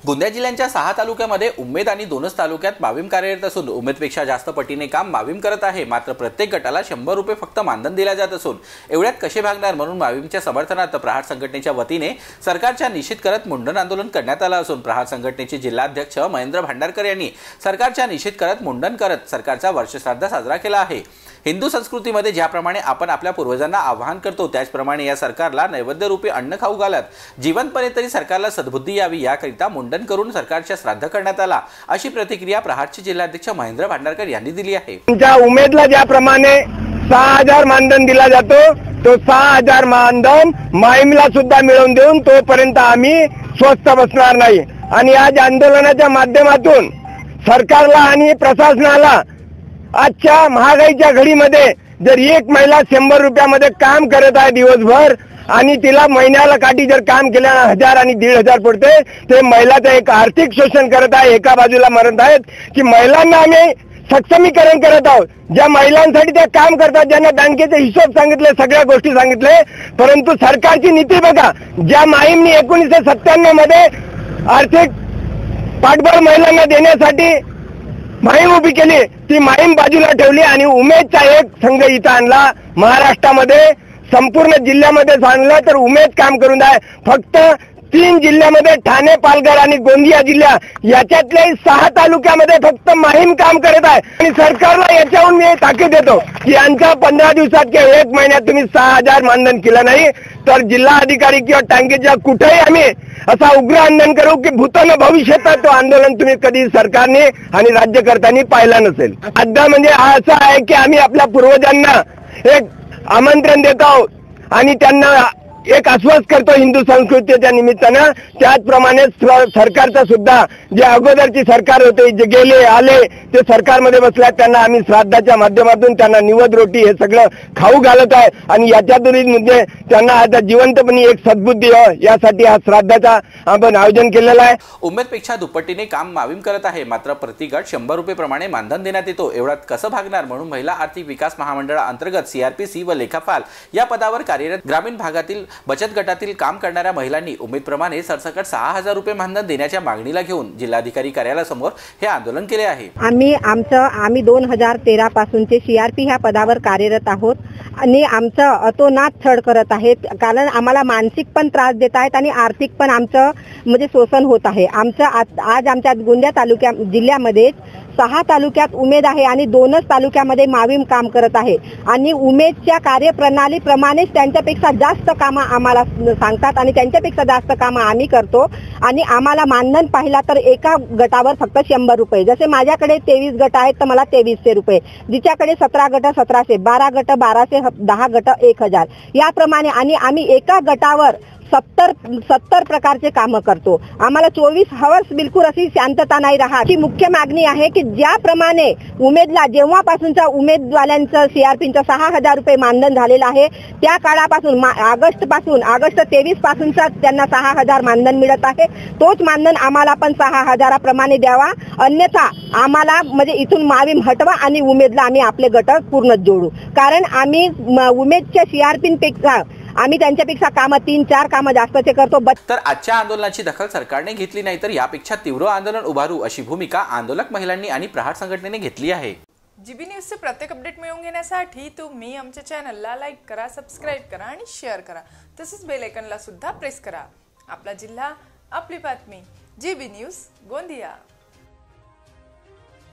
गोंदिया जिल्ह्याच्या 6 तालुक्यामध्ये उमेद आणि 2च तालुक्यात माविम कार्यरत असून उमेदपेक्षा जास्त पटीने काम माविम करत आहे। मात्र प्रत्येक गटाला 100 रुपये फक्त मानधन दिले जात असून एवढ्यात कसे भागणार म्हणून माविमच्या समर्थनार्थ प्रहार संघटनेच्या वतीने सरकारचा निषेध करत मुंडन आंदोलन करण्यात आलं असून प्रहार संघटनेचे जिल्हाध्यक्ष महेंद्र भांडारकर यांनी सरकारचा निषेध करत मुंडन करत सरकारचा वर्षश्राद्ध साजरा केला आहे। हिंदू संस्कृतीमध्ये ज्याप्रमाणे आपण आपल्या पूर्वजांना आवाहन करतो त्याचप्रमाणे या सरकारला नैवेद्य रूपी अन्न खाऊ घालत जीवनपणे तरी सरकारला सद्बुद्धी यावी याकरिता मुंडन करून सरकारच्या श्राद्ध करण्यात आला, अशी प्रतिक्रिया प्रहारचे जिल्हाध्यक्ष महेंद्र भांडारकर यांनी दिली आहे। तुमच्या उमेदला ज्याप्रमाणे 6000 मानधन दिला जातो तो 6000 मानधन माईमला सुद्धा मिळवून देऊन तोपर्यंत आम्ही स्वस्थ बसणार नाही। आणि आज आंदोलनाच्या माध्यमातून सरकारला आणि प्रशासनाला आजच्या महागाईच्या घडीमध्ये जर एक महिला 100 रुपयामध्ये काम करत आहे दिवसभर आणि तिला महिन्याला काठी जर काम केल्यानं 1000 आणि 1500 पडते, ते महिलाचं एक आर्थिक शोषण करत आहे। एका बाजूला म्हणत आहेत की महिलांना आम्ही सक्षमीकरण करत आहोत, ज्या महिलांसाठी ते काम करतात, ज्यांना बँकेचे हिशोब सांगितले, सगळ्या गोष्टी सांगितले, परंतु सरकारची नीती बघा। ज्या माईमनी 1997 मध्ये आर्थिक पाठबळ महिलांना देण्यासाठी माहीम उभी केली, ती माहीम बाजूला ठेवली आणि उमेदचा एक संघ इथं आणला। महाराष्ट्रामध्ये संपूर्ण जिल्ह्यामध्ये आणला तर उमेद काम करून आहे। फक्त 3 जिल्ह्यामध्ये ठाणे, पालघर आणि गोंदिया जिल्हा याच्यातल्या 6 तालुक्यामध्ये फक्त माहीम काम करत आहे। आणि सरकारला याच्याहून मी ताकीद देतो की यांच्या 15 दिवसात किंवा 1 महिन्यात तुम्ही 6000 मानधन केलं नाही तर जिल्हा अधिकारी किंवा टांगेच्या कुठेही आम्ही असा उग्र आंदोलन करू की भूतान भविष्यात तो आंदोलन तुम्ही कधी सरकारने आणि राज्यकर्त्यांनी पाहिला नसेल। अद्दा म्हणजे असं आहे की आम्ही आपल्या पूर्वजांना एक आमंत्रण देत आहोत आणि त्यांना एक आश्वास करतो हिंदू संस्कृतीच्या निमित्तानं। त्याचप्रमाणे सरकारचा सुद्धा जे अगोदरची सरकार होते, जे गेले आले ते सरकारमध्ये बसल्या, त्यांना आम्ही श्राद्धाच्या माध्यमातून त्यांना निवद रोटी हे सगळं खाऊ घालत आहे आणि याच्यातून म्हणजे त्यांना आता जिवंतपणे एक सद्बुद्धी यासाठी हा श्राद्धाचा आपण आयोजन केलेला आहे। उमेदपेक्षा दुप्पटीने काम माविम करत आहे, मात्र प्रति गट 100 रुपये प्रमाणे मानधन देण्यात येतो, एवढ्यात कसं भागणार म्हणून महिला आर्थिक विकास महामंडळाअंतर्गत CRPC व लेखापाल या पदावर कार्यरत ग्रामीण भागातील बचत गटातील काम करणाऱ्या महिलांनी उमेदप्रमाणे सरसकट 6000 रुपये मानधन देण्याच्या मागणीला घेऊन जिल्हाधिकारी कार्यालयासमोर हे आंदोलन केले आहे। आम्ही 2013 पासूनचे CRP ह्या पदावर कार्यरत आहोत आणि आमचं अतोनात छळ करत आहेत, कारण आम्हाला मानसिक पण त्रास देत आहेत आणि आर्थिक पण आमचं म्हणजे शोषण होत आहे। आज आमच्या गोंदिया जिल्ह्यामध्ये 6 तालुक्यात उमेद आहे आणि 2च तालुक्यामध्ये माविम काम करत आहे आणि उमेदच्या कार्यप्रणालीप्रमाणेच त्यांच्यापेक्षा जास्त कामं आम्हाला सांगतात आणि त्यांच्यापेक्षा जास्त कामं आम्ही करतो आणि आम्हाला मानधन पाहिला तर एका गटावर फक्त 100 रुपये। जसे माझ्याकडे 23 गट आहेत तर मला 2300 रुपये, जिच्याकडे 17 गट 1700, 12 गट 1200, 10 गट 1000 याप्रमाणे आणि आम्ही एका गटावर 70 प्रकारचे कामं करतो। आम्हाला 24 हवर्स बिलकुल अशी शांतता नाही राहत। ही मुख्य मागणी आहे की ज्याप्रमाणे उमेदला जेव्हापासूनच्या उमेदवारांचं CRPचं 6000 रुपये मानधन झालेलं आहे त्या काळापासून ऑगस्ट 23 पासूनचा त्यांना 6000 मानधन मिळत आहे, तोच मानधन आम्हाला पण 6000 प्रमाणे द्यावा, अन्यथा आम्हाला म्हणजे इथून माविम हटवा आणि उमेदला आम्ही आपले गट पूर्ण जोडू। कारण आम्ही उमेदच्या CRPपेक्षा आम्ही त्यांच्यापेक्षा कामं 3-4 कामं जास्तचे करतो। तर आजच्या आंदोलनाची दखल सरकारने घेतली नाही तर यापेक्षा तीव्र आंदोलन उभारू अशी भूमिका आंदोलक महिलांनी आणि प्रहार संघटनेने घेतली आहे। GB न्यूजचे प्रत्येक अपडेट मिळवून घेण्यासाठी तुम्ही आमच्या चॅनलला लाईक करा, सबस्क्राइब करा आणि शेअर करा, तसेच बेल आयकॉनला सुद्धा प्रेस करा। आपला जिल्हा, आपली बातमी, GB न्यूज गोंदिया।